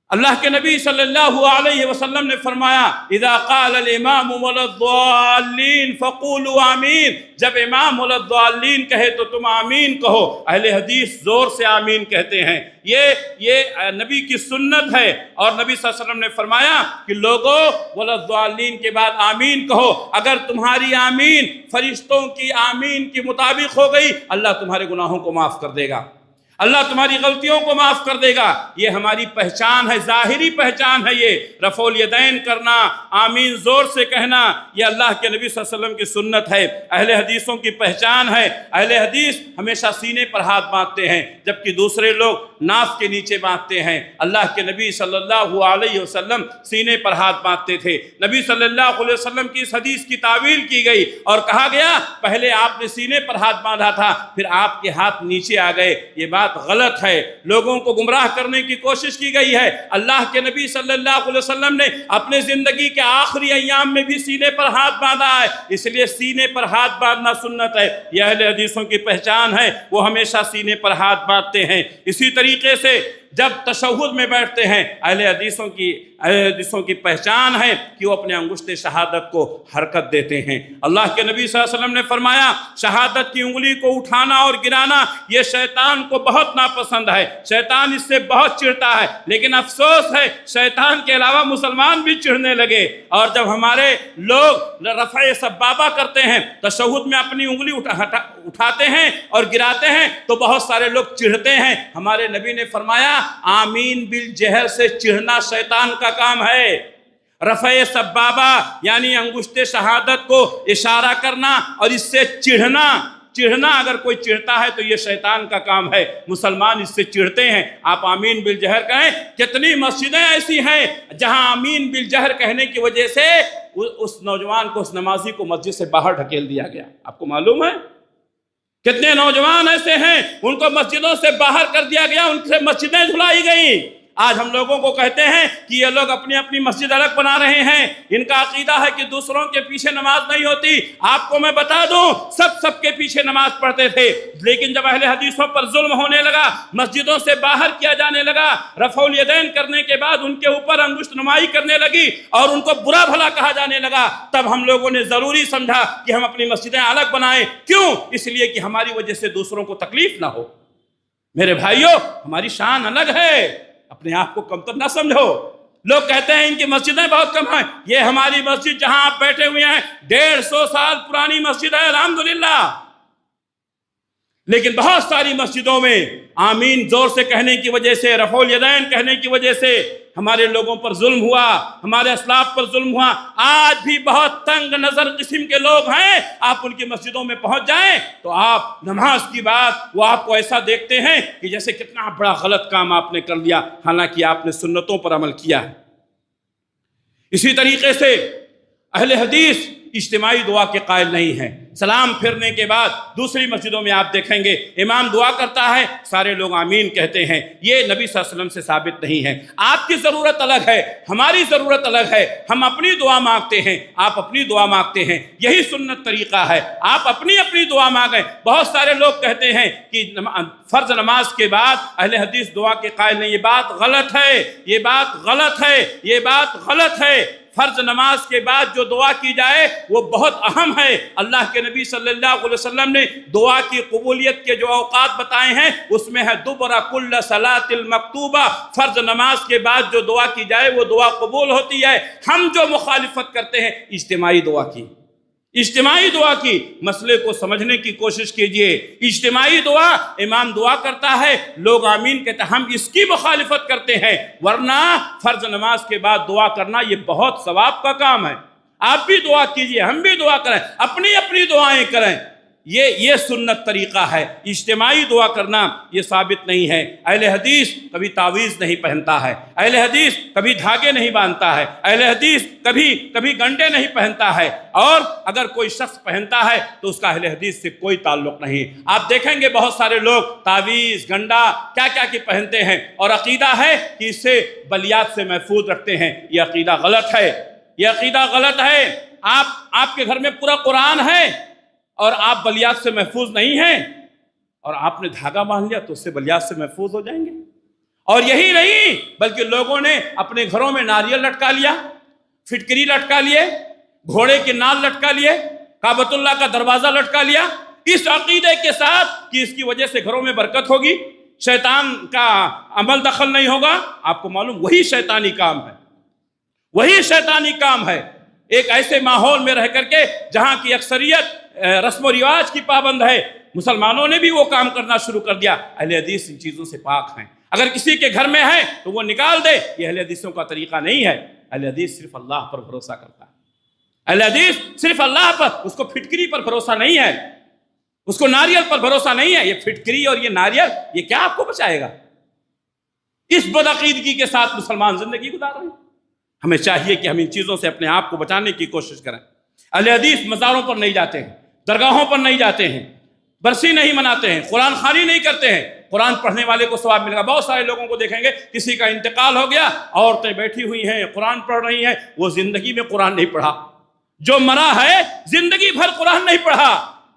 اللہ کے نبی صلی اللہ علیہ وسلم نے فرمایا اذا قال الامام ولا الضالین فقولوا آمین، جب امام ولا الضالین کہے تو تم آمین کہو۔ اہل حدیث زور سے آمین کہتے ہیں، یہ نبی کی سنت ہے، اور نبی صلی اللہ علیہ وسلم نے فرمایا کہ لوگوں ولا الضالین کے بعد آمین کہو۔ اگر تمہاری آمین فرشتوں کی آمین کے مطابق ہو گئی اللہ تمہارے گناہوں کو معاف کر دے گا، اللہ تمہاری غلطیوں کو معاف کر دے گا۔ یہ ہماری پہچان ہے، ظاہری پہچان ہے۔ یہ رفع الیدین کرنا، آمین زور سے کہنا، یہ اللہ کے نبی صلی اللہ علیہ وسلم کی سنت ہے، اہل حدیثوں کی پہچان ہے۔ اہل حدیث ہمیشہ سینے پر ہاتھ باندھتے ہیں جبکہ دوسرے لوگ ناف کے نیچے باندھتے ہیں۔ اللہ کے نبی صلی اللہ علیہ وسلم سینے پر ہاتھ باندھتے تھے۔ نبی صلی اللہ علیہ وسلم کی اس حدیث کی تعویل کی گئی اور کہا گیا پہلے آپ نے سینے پر ہاتھ باندھا تھا پھر آپ کے ہاتھ نیچے آ گئے، یہ بات غلط ہے، لوگوں کو گمراہ کرنے کی کوشش کی گئی ہے۔ اللہ کے نبی صلی اللہ علیہ وسلم نے اپنے زندگی کے آخری ایام میں بھی سینے پر ہاتھ باندھا ہے، اس لیے سینے پر ہاتھ باندھنا سنت ہے، یہ اہل حدیثوں کی پہچان ہے، وہ ہمیشہ سینے پر ہاتھ باندھتے ہیں۔ اسی طریقے سے جب تشہد میں بیٹھتے ہیں اہل حدیثوں کی پہچان ہے کہ وہ اپنے انگشت شہادت کو حرکت دیتے ہیں۔ اللہ کے نبی صلی اللہ علیہ وسلم نے فرمایا شہادت کی انگلی کو اٹھانا اور گرانا یہ شیطان کو بہت ناپسند ہے، شیطان اس سے بہت چڑھتا ہے، لیکن افسوس ہے شیطان کے علاوہ مسلمان بھی چڑھنے لگے، اور جب ہمارے لوگ رفع سبابہ کرتے ہیں تشہد میں اپنی انگلی اٹھاتے ہیں اور گراتے ہیں تو بہت سارے لوگ چڑھتے ہیں۔ ہمارے نبی نے فرمایا آمین بالجہر سے چڑھنا شیطان کا کام ہے۔ رفع سبابہ یعنی انگشت شہادت کو اشارہ کرنا اور اس سے چڑھنا اگر کوئی چڑھتا ہے تو یہ شیطان کا کام ہے، مسلمان اس سے چڑھتے ہیں۔ آپ آمین بالجہر کہیں، کتنی مسجدیں ایسی ہیں جہاں آمین بالجہر کہنے کی وجہ سے اس نوجوان کو، اس نمازی کو مسجد سے باہر ڈھکیل دیا گیا۔ آپ کو معلوم ہے کتنے نوجوان ایسے ہیں ان کو مسجدوں سے باہر کر دیا گیا، ان سے مسجدیں دھلائی گئیں۔ آج ہم لوگوں کو کہتے ہیں کہ یہ لوگ اپنی اپنی مسجد الگ بنا رہے ہیں، ان کا عقیدہ ہے کہ دوسروں کے پیچھے نماز نہیں ہوتی۔ آپ کو میں بتا دوں سب کے پیچھے نماز پڑھتے تھے، لیکن جب اہل حدیثوں پر ظلم ہونے لگا، مسجدوں سے باہر کیا جانے لگا، رفع الیدین کرنے کے بعد ان کے اوپر انگشت نمائی کرنے لگی اور ان کو برا بھلا کہا جانے لگا، تب ہم لوگوں نے ضروری سمجھا کہ ہم اپنی مسجدیں الگ بنائیں۔ کیوں؟ اس لیے کہ ہماری وجہ سے دوسروں کو تکلیف نہ ہو۔ میرے بھائیوں ہماری شان الگ ہے، اپنے آپ کو کمتر نہ سمجھو۔ لوگ کہتے ہیں ان کی مسجدیں بہت کم ہیں، یہ ہماری مسجد جہاں آپ بیٹھے ہوئے ہیں 150 سال پرانی مسجد ہے الحمدللہ، لیکن بہت ساری مسجدوں میں آمین زور سے کہنے کی وجہ سے، رفع الیدین کہنے کی وجہ سے ہمارے لوگوں پر ظلم ہوا، ہمارے اسلاف پر ظلم ہوا۔ آج بھی بہت تنگ نظر قسم کے لوگ ہیں، آپ ان کی مسجدوں میں پہنچ جائیں تو آپ نماز کی بات وہ آپ کو ایسا دیکھتے ہیں کہ جیسے کتنا بڑا غلط کام آپ نے کر لیا، حالانکہ آپ نے سنتوں پر عمل کیا ہے۔ اسی طریقے سے اہل حدیث اجتماعی دعا کے قائل نہیں ہیں۔ سلام پھرنے کے بعد دوسری مسجدوں میں آپ دیکھیں گے امام دعا کرتا ہے، سارے لوگ آمین کہتے ہیں، یہ نبی صلی اللہ علیہ وسلم سے ثابت نہیں ہے۔ آپ کی ضرورت الگ ہے، ہماری ضرورت الگ ہے، ہم اپنی دعا مانگتے ہیں، آپ اپنی دعا مانگتے ہیں، یہی سنت طریقہ ہے، آپ اپنی اپنی دعا مانگیں۔ بہت سارے لوگ کہتے ہیں کہ فرض نماز کے بعد اہل حدیث دعا کے قائل نہیں، یہ بات غلط ہے، یہ بات غلط ہے، یہ بات غلط ہے۔ فرض نماز کے بعد جو دعا کی جائے وہ بہت اہم ہے۔ اللہ کے نبی صلی اللہ علیہ وسلم نے دعا کی قبولیت کے جو اوقات بتائے ہیں اس میں ہے دبر کل صلاۃ المکتوبہ، فرض نماز کے بعد جو دعا کی جائے وہ دعا قبول ہوتی ہے۔ ہم جو مخالفت کرتے ہیں اجتماعی دعا کی، اجتماعی دعا کی مسئلے کو سمجھنے کی کوشش کیجئے. اجتماعی دعا، امام دعا کرتا ہے، لوگ آمین کہتے ہیں، ہم اس کی مخالفت کرتے ہیں، ورنہ فرض نماز کے بعد دعا کرنا یہ بہت ثواب کا کام ہے. آپ بھی دعا کیجئے، ہم بھی دعا کریں، اپنی اپنی دعائیں کریں. یہ سنت طریقہ ہے. اجتماعی دعا کرنا یہ ثابت نہیں ہے. اہل حدیث کبھی تعویذ نہیں پہنتا ہے، اہل حدیث کبھی دھاگے نہیں باندھتا ہے، اہل حدیث کبھی گنڈے نہیں پہنتا ہے، اور اگر کوئی شخص پہنتا ہے تو اس کا اہل حدیث سے کوئی تعلق نہیں. آپ دیکھیں گے بہت سارے لوگ تعویذ، گنڈا، کیا کی پہنتے ہیں، اور عقیدہ ہے کہ اس سے بلیات سے محفوظ رکھتے ہیں. یہ عقیدہ غلط ہے، یہ عقیدہ غلط ہے. آپ کے گھر میں پورا قرآن ہے اور آپ بلیات سے محفوظ نہیں ہیں، اور آپ نے دھاگا باندھ لیا تو اس سے بلیات سے محفوظ ہو جائیں گے. اور یہی نہیں بلکہ لوگوں نے اپنے گھروں میں ناریل لٹکا لیا، فٹکری لٹکا لیے، گھوڑے کے نال لٹکا لیے، کعبۃ اللہ کا دروازہ لٹکا لیا، اس عقیدے کے ساتھ کہ اس کی وجہ سے گھروں میں برکت ہوگی، شیطان کا عمل دخل نہیں ہوگا. آپ کو معلوم وہی شیطانی کام ہے، وہی شیطانی کام ہے. ایک ایسے ماحول میں رہ کر کے جہاں کی اکثریت رسم و رواج کی پابند ہے، مسلمانوں نے بھی وہ کام کرنا شروع کر دیا. اہل حدیث ان چیزوں سے پاک ہیں. اگر کسی کے گھر میں ہے تو وہ نکال دے. یہ اہل حدیثوں کا طریقہ نہیں ہے. اہل حدیث صرف اللہ پر بھروسہ کرتا ہے. اہل حدیث صرف اللہ پر، اس کو پھٹکری پر بھروسہ نہیں ہے، اس کو ناریل پر بھروسہ نہیں ہے. یہ پھٹکری اور یہ ناریل یہ کیا آپ کو بچائے گا؟ اس بدعقیدگی کے ساتھ مسلمان زندگی گزار رہے ہیں. ہمیں چاہیے کہ ہم ان چیزوں سے اپنے آپ کو بچانے کی کوشش کریں. اہل حدیث مزاروں پر نہیں جاتے ہیں، درگاہوں پر نہیں جاتے ہیں، برسی نہیں مناتے ہیں، قرآن خوانی نہیں کرتے ہیں. قرآن پڑھنے والے کو ثواب ملے گا. بہت سارے لوگوں کو دیکھیں گے کسی کا انتقال ہو گیا، عورتیں بیٹھی ہوئی ہیں قرآن پڑھ رہی ہیں، وہ زندگی میں قرآن نہیں پڑھا. جو مرا ہے زندگی بھر قرآن نہیں پڑھا،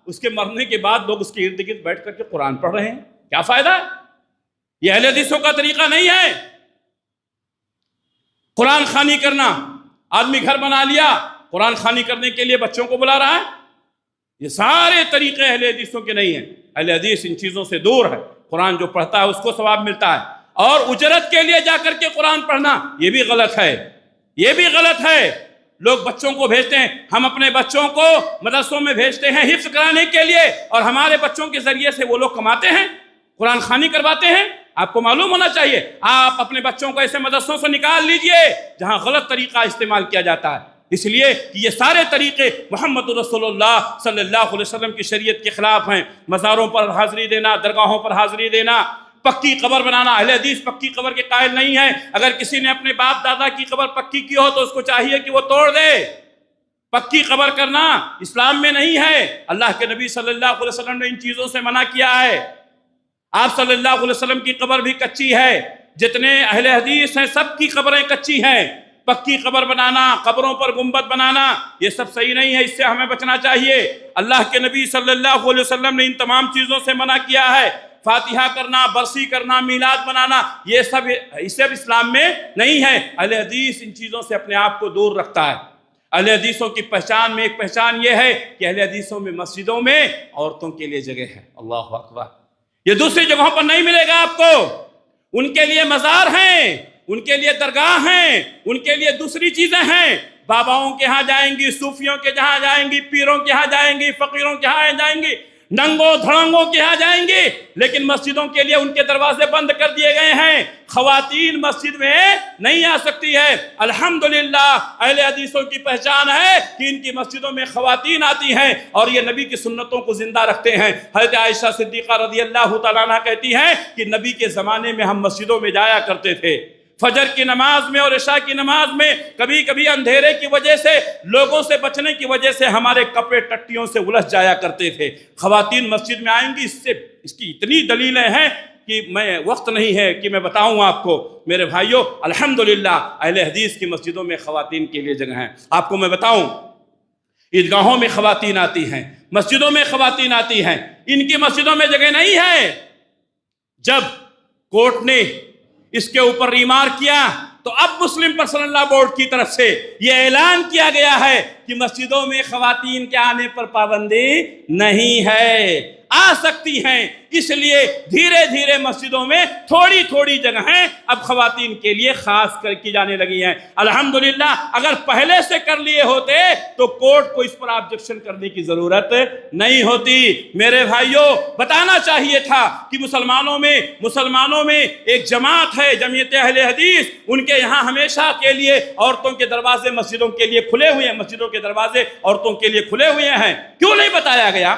اس کے مرنے کے بعد لوگ اس کے ارد گرد بیٹھ کر کے قرآن پڑھ رہے ہیں. کیا فائدہ ہے؟ یہ اہل حدیثوں کا طریقہ نہیں ہے. قرآن خوانی کرنا، آدمی گھر بنا لیا، قرآن خوانی کرنے کے لیے بچوں کو بلا رہا ہے. یہ سارے طریقے اہل حدیثوں کے نہیں ہیں. اہل حدیث ان چیزوں سے دور ہے. قرآن جو پڑھتا ہے اس کو ثواب ملتا ہے، اور اجرت کے لیے جا کر کے قرآن پڑھنا یہ بھی غلط ہے. یہ بھی غلط ہے. لوگ بچوں کو بھیجتے ہیں، ہم اپنے بچوں کو مدرسوں میں بھیجتے ہیں حفظ کرانے کے لیے، اور ہمارے بچوں کے ذریعے سے وہ لوگ کماتے ہیں، قرآن خوانی کرواتے ہیں. آپ کو معلوم ہونا چاہیے آپ اپنے بچوں کو ایسے مدرسوں سے نکال لیجئے جہاں غلط طریقہ استعمال کیا جاتا ہے. اس لیے کہ یہ سارے طریقے محمد رسول اللہ صلی اللہ علیہ وسلم کی شریعت کے خلاف ہیں. مزاروں پر حاضری دینا، درگاہوں پر حاضری دینا، پکی قبر بنانا. اہل حدیث پکی قبر کے قائل نہیں ہے. اگر کسی نے اپنے باپ دادا کی قبر پکی کی ہو تو اس کو چاہیے کہ وہ توڑ دے. پکی قبر کرنا اسلام میں نہیں ہے. اللہ کے نبی صلی اللہ علیہ وسلم نے ان چیزوں سے منع کیا ہے. آپ صلی اللہ علیہ وسلم کی قبر بھی کچی ہے. جتنے اہل حدیث ہیں سب کی قبریں کچی ہیں. پکی قبر بنانا، قبروں پر گنبد بنانا، یہ سب صحیح نہیں ہے. اس سے ہمیں بچنا چاہیے. اللہ کے نبی صلی اللہ علیہ وسلم نے ان تمام چیزوں سے منع کیا ہے. فاتحہ کرنا، برسی کرنا، میلاد بنانا، یہ سب اسلام میں نہیں ہے. اہل حدیث ان چیزوں سے اپنے آپ کو دور رکھتا ہے. اہل حدیثوں کی پہچان میں ایک پہچان یہ ہے کہ اہل حدیثوں میں مسجدوں میں عورتوں کے لیے جگہ ہے. اللہ اکبر. یہ دوسری جگہوں پر نہیں ملے گا آپ کو. ان کے لیے مزار ہیں، ان کے لیے درگاہ ہیں، ان کے لیے دوسری چیزیں ہیں. باباؤں کے ہاں جائیں گی، صوفیوں کے جہاں جائیں گی، پیروں کے ہاں جائیں گی، فقیروں کے ہاں جائیں گی، ننگوں دھڑنگوں کے ہاں جائیں گی. لیکن مسجدوں کے لیے ان کے دروازے بند کر دیے گئے ہیں. خواتین مسجد میں نہیں آ سکتی ہے. الحمدللہ اہل حدیثوں کی پہچان ہے کہ ان کی مسجدوں میں خواتین آتی ہیں اور یہ نبی کی سنتوں کو زندہ رکھتے ہیں. حضرت عائشہ صدیقہ رضی اللہ تعالیٰ عنہ کہتی ہیں کہ نبی کے زمانے میں ہم مسجدوں میں جایا کرتے تھے. فجر کی نماز میں اور عشاء کی نماز میں کبھی کبھی اندھیرے کی وجہ سے، لوگوں سے بچنے کی وجہ سے ہمارے کپڑے ٹٹیوں سے الجھ جایا کرتے تھے. خواتین مسجد میں آئیں گی. اس کی اتنی دلیلیں ہیں کہ میں وقت نہیں ہے کہ میں بتاؤں آپ کو. میرے بھائیوں، الحمدللہ اہل حدیث کی مسجدوں میں خواتین کے لیے جگہ ہیں. آپ کو میں بتاؤں، عیدگاہوں میں خواتین آتی ہیں، مسجدوں میں خواتین آتی ہیں. ان کی مسجدوں میں جگہ نہیں ہے. جب کورٹ نے اس کے اوپر ریمار کیا تو اب مسلم پرسنل لا بورڈ کی طرف سے یہ اعلان کیا گیا ہے کہ مسجدوں میں خواتین کے آنے پر پابندی نہیں ہے. آ سکتی ہیں، اس لیے دھیرے دھیرے مسجدوں میں تھوڑی تھوڑی جگہیں اب خواتین کے لیے خاص کر کی جانے لگی ہیں۔ الحمدللہ اگر پہلے سے کر لیے ہوتے تو کورٹ کو اس پر آبجیکشن کرنے کی ضرورت نہیں ہوتی۔ میرے بھائیوں، بتانا چاہیے تھا کہ مسلمانوں میں ایک جماعت ہے، جمعیت اہل حدیث، ان کے یہاں ہمیشہ کے لیے عورتوں کے دروازے مسجدوں کے لیے کھلے ہوئے ہیں، مسجدوں کے دروازے عورتوں کے لیے کھلے ہوئے ہیں۔ کیوں نہیں بتایا گیا؟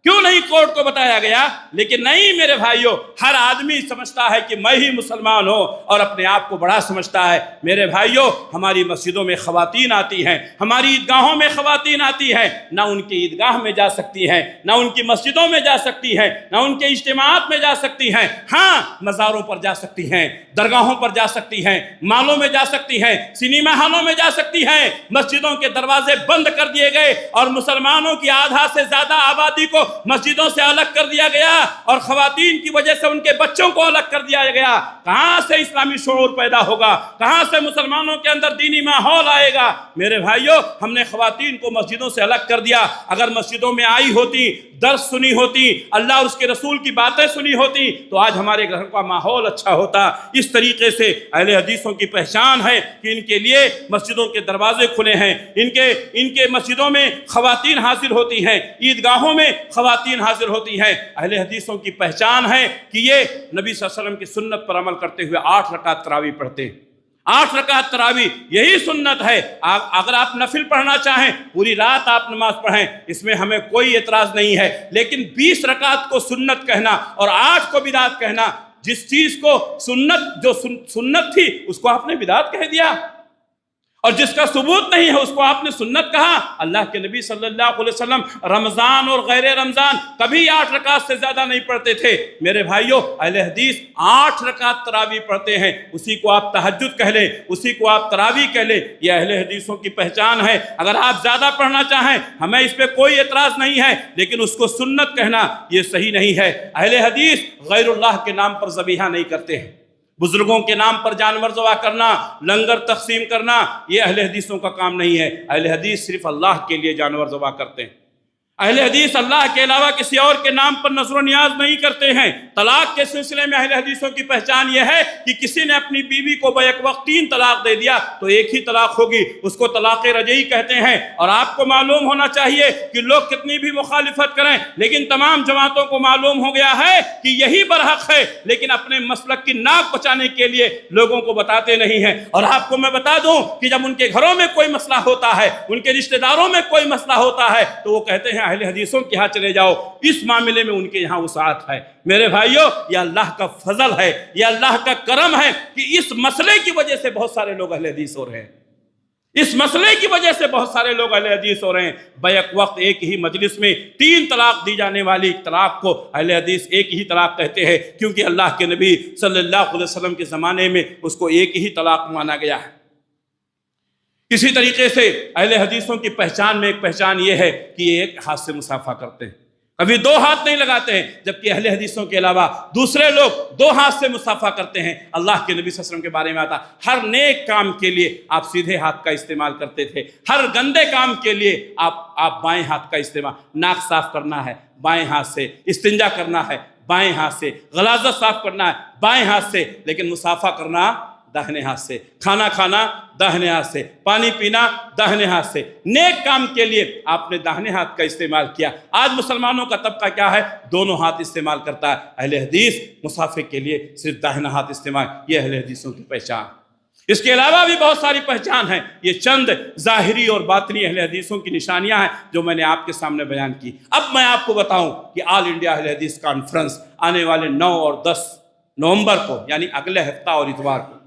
کیوں نہیں کورٹ کو بتایا گیا؟ لیکن نہیں میرے بھائیوں، ہر آدمی سمجھتا ہے کہ میں ہی مسلمان ہوں اور اپنے آپ کو بڑا سمجھتا ہے۔ میرے بھائیوں، ہماری مسجدوں میں خواتین آتی ہیں، ہماری عیدگاہوں میں خواتین آتی ہیں، نہ ان کی عیدگاہ میں جا سکتی ہیں، نہ ان کی مسجدوں میں جا سکتی ہیں، نہ ان کے اجتماعات میں جا سکتی ہیں۔ ہاں، مزاروں پر جا سکتی ہیں، درگاہوں پر جا سکتی ہیں، مالوں میں جا سکتی ہیں، سنیما ہالوں میں جا سکتی ہیں۔ مسجدوں کے دروازے بند کر دیے گئے اور مسلمانوں کی آدھا سے زیادہ آبادی کو مسجدوں سے الگ کر دیا گیا اور خواتین کی وجہ سے ان کے بچوں کو الگ کر دیا گیا۔ کہاں سے اسلامی شعور پیدا ہوگا؟ کہاں سے مسلمانوں کے اندر دینی ماحول آئے گا؟ میرے بھائیوں، ہم نے خواتین کو مسجدوں سے الگ کر دیا۔ اگر مسجدوں میں آئی ہوتی، درس سنی ہوتی، اللہ اور اس کے رسول کی باتیں سنی ہوتی تو آج ہمارے گھر کا ماحول اچھا ہوتا۔ اس طریقے سے اہل حدیثوں کی پہچان ہے کہ ان کے لیے مسجدوں کے دروازے کھلے ہیں، ان کے مسجدوں میں خواتین حاضر ہوتی ہیں، عیدگاہوں میں خواتین حاضر ہوتی ہیں۔ اہل حدیثوں کی پہچان ہے کہ یہ نبی صلی اللہ علیہ وسلم کی سنت پر عمل کرتے ہوئے 8 رکعت تراویح پڑھتے ہیں۔ 8 رکعت تراویح یہی سنت ہے۔ اگر آپ نفل پڑھنا چاہیں، پوری رات آپ نماز پڑھیں، اس میں ہمیں کوئی اعتراض نہیں ہے، لیکن 20 رکعت کو سنت کہنا اور 8 کو بدعت کہنا، جس چیز کو سنت تھی اس کو آپ نے بدعت کہہ دیا، اور جس کا ثبوت نہیں ہے اس کو آپ نے سنت کہا۔ اللہ کے نبی صلی اللہ علیہ وسلم رمضان اور غیر رمضان کبھی 8 رکعت سے زیادہ نہیں پڑھتے تھے۔ میرے بھائیوں، اہل حدیث 8 رکعت تراویح پڑھتے ہیں، اسی کو آپ تہجد کہہ لیں، اسی کو آپ تراویح کہہ لیں، یہ اہل حدیثوں کی پہچان ہے۔ اگر آپ زیادہ پڑھنا چاہیں ہمیں اس پہ کوئی اعتراض نہیں ہے، لیکن اس کو سنت کہنا یہ صحیح نہیں ہے۔ اہل حدیث غیر اللہ کے نام پر ذبیحہ نہیں کرتے ہیں، بزرگوں کے نام پر جانور ذبح کرنا، لنگر تقسیم کرنا، یہ اہل حدیثوں کا کام نہیں ہے۔ اہل حدیث صرف اللہ کے لیے جانور ذبح کرتے ہیں۔ اہل حدیث اللہ کے علاوہ کسی اور کے نام پر نظر و نیاز نہیں کرتے ہیں۔ طلاق کے سلسلے میں اہل حدیثوں کی پہچان یہ ہے کہ کسی نے اپنی بیوی کو بیک وقت 3 طلاق دے دیا تو ایک ہی طلاق ہوگی، اس کو طلاق رجعی کہتے ہیں۔ اور آپ کو معلوم ہونا چاہیے کہ لوگ کتنی بھی مخالفت کریں، لیکن تمام جماعتوں کو معلوم ہو گیا ہے کہ یہی برحق ہے، لیکن اپنے مسلک کی ناک بچانے کے لیے لوگوں کو بتاتے نہیں ہیں۔ اور آپ کو میں بتا دوں کہ جب ان کے گھروں میں کوئی مسئلہ ہوتا ہے، ان کے رشتہ داروں میں کوئی مسئلہ ہوتا ہے تو وہ کہتے ہیں اہل حدیثوں کے ہاں چلے جاؤ، اس معاملے میں ان کے یہاں وسعت ہے۔ میرے بھائیوں، یہ اللہ کا فضل ہے، یہ اللہ کا کرم ہے کہ اس مسئلے کی وجہ سے بہت سارے لوگ اہل حدیث ہو رہے ہیں، اس مسئلے کی وجہ سے بہت سارے لوگ اہل حدیث ہو رہے ہیں۔ بیک وقت ایک ہی مجلس میں 3 طلاق دی جانے والی طلاق کو اہل حدیث ایک ہی طلاق کہتے ہیں، کیونکہ اللہ کے نبی صلی اللہ علیہ وسلم کے زمانے میں اس کو ایک ہی طلاق مانا گیا ہے۔ اسی طریقے سے اہل حدیثوں کی پہچان میں ایک پہچان یہ ہے کہ یہ ایک ہاتھ سے مصافحہ کرتے ہیں، کبھی 2 ہاتھ نہیں لگاتے ہیں، جبکہ اہل حدیثوں کے علاوہ دوسرے لوگ 2 ہاتھ سے مصافحہ کرتے ہیں۔ اللہ کے نبی صلی اللہ علیہ وسلم کے بارے میں آتا، ہر نیک کام کے لیے آپ سیدھے ہاتھ کا استعمال کرتے تھے، ہر گندے کام کے لیے آپ بائیں ہاتھ کا استعمال، ناک صاف کرنا ہے بائیں ہاتھ سے، استنجا کرنا ہے بائیں ہاتھ سے، غلاظت صاف کرنا ہے بائیں ہاتھ سے، لیکن مصافحہ کرنا داہنے ہاتھ سے، کھانا کھانا داہنے ہاتھ سے، پانی پینا داہنے ہاتھ سے۔ نیک کام کے لیے آپ نے داہنے ہاتھ کا استعمال کیا۔ آج مسلمانوں کا طبقہ کیا ہے؟ دونوں ہاتھ استعمال کرتا ہے۔ اہل حدیث مصافحے کے لیے صرف داہنا ہاتھ استعمال، یہ اہل حدیثوں کی پہچان۔ اس کے علاوہ بھی بہت ساری پہچان ہیں، یہ چند ظاہری اور باطنی اہل حدیثوں کی نشانیاں ہیں جو میں نے آپ کے سامنے بیان کی۔ اب میں آپ کو بتاؤں کہ آل انڈیا اہل حدیث کانفرنس آنے والے 9 اور 10 نومبر کو، یعنی اگلے ہفتہ اور اتوار کو،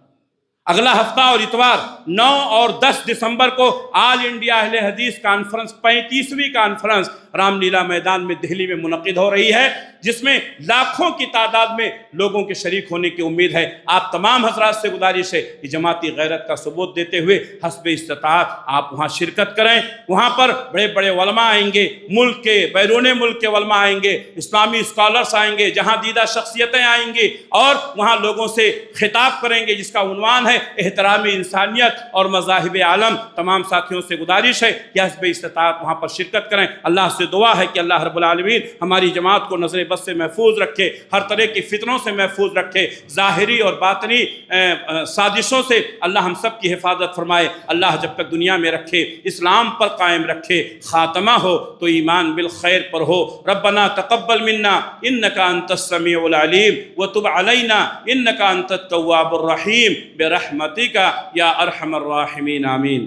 اگلا ہفتہ اور اتوار 9 اور 10 دسمبر کو آل انڈیا اہل حدیث کانفرنس 35ویں کانفرنس رام لیلا میدان میں دہلی میں منعقد ہو رہی ہے، جس میں لاکھوں کی تعداد میں لوگوں کے شریک ہونے کی امید ہے۔ آپ تمام حضرات سے گزارش ہے کہ جماعتی غیرت کا ثبوت دیتے ہوئے حسب استطاعت آپ وہاں شرکت کریں۔ وہاں پر بڑے بڑے علماء آئیں گے، ملک کے بیرون ملک کے علماء آئیں گے، اسلامی اسکالرس آئیں گے، جہاں دیدہ شخصیتیں آئیں گی اور وہاں لوگوں سے خطاب کریں گے، جس کا عنوان ہے احترام انسانیت معیشت اور مذاہب عالم تمام ساتھیوں سے گزارش ہے کہ حسب استطاعت وہاں پر شرکت کریں۔ اللہ سے دعا ہے کہ اللہ رب العالمین ہماری جماعت کو نظر بد سے محفوظ رکھے، ہر طرح کی فتنوں سے محفوظ رکھے، ظاہری اور باطنی سازشوں سے اللہ ہم سب کی حفاظت فرمائے۔ اللہ جب تک دنیا میں رکھے اسلام پر قائم رکھے، خاتمہ ہو تو ایمان بالخیر پر ہو۔ ربنا تقبل منا انک انت السمیع العلیم وتب علینا انک انت التواب الرحیم برحمتک یا ارحم الراحمین، آمین۔